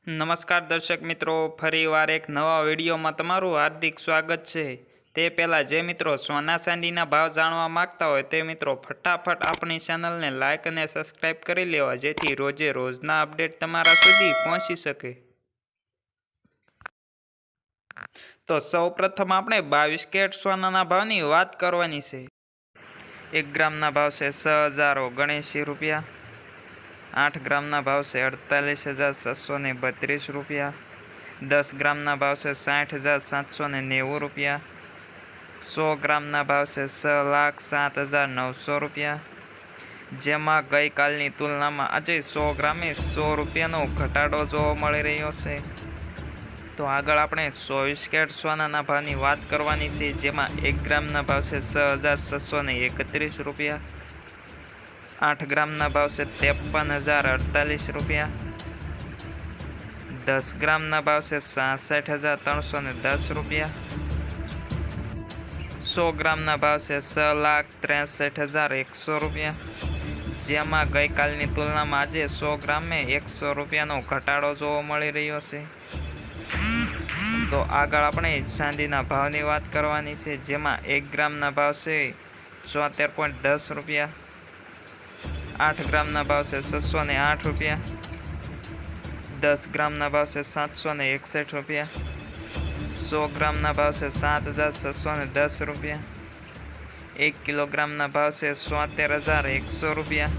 નમસ્કાર દર્શક મિત્રો, ફરીવાર એક નવા વિડીયોમાં તમારું હાર્દિક સ્વાગત છે। તે પહેલાં જે મિત્રો સોના ચાંદીના ભાવ જાણવા માંગતા હોય તે મિત્રો ફટાફટ આપણી ચેનલને લાઇક અને સબસ્ક્રાઈબ કરી લેવા, જેથી રોજે રોજના અપડેટ તમારા સુધી પહોંચી શકે। તો સૌપ્રથમ આપણે 22 કેરેટ સોનાના ભાવની વાત કરવાની છે। 1 ગ્રામના ભાવ છે 6079 રૂપિયા। 8 ગ્રામના ભાવ છે 48,632 રૂપિયા। 10 ગ્રામના ભાવ છે 60,790 રૂપિયા। 100 ગ્રામના ભાવ છે 6,07,900 રૂપિયા, જેમાં ગઈકાલની તુલનામાં આજે 100 ગ્રામે 100 રૂપિયાનો ઘટાડો જોવા મળી રહ્યો છે। તો આગળ આપણે 24 કેરેટ સોનાના ભાવની વાત કરવાની છે, જેમાં 1 ગ્રામના ભાવ છે 6,631 રૂપિયા। 8 ગ્રામના ભાવ છે 53,048 રૂપિયા। 10 ગ્રામના ભાવ છે 66,310 રૂપિયા। 100 ગ્રામના ભાવ છે 6,63,100 રૂપિયા, જેમાં ગઈકાલની તુલનામાં આજે 100 ગ્રામે 100 રૂપિયાનો ઘટાડો જોવા મળી રહ્યો છે। તો આગળ આપણે ચાંદીના ભાવની વાત કરવાની છે, જેમાં 1 ગ્રામના ભાવ છે 74.10 રૂપિયા। 8 ગ્રામના ભાવ છે 608 રૂપિયા। 10 ગ્રામના ભાવ છે 761 રૂપિયા। 100 ગ્રામના ભાવ છે 7,610 રૂપિયા। 1 કિલોગ્રામના ભાવ છે 73,100 રૂપિયા।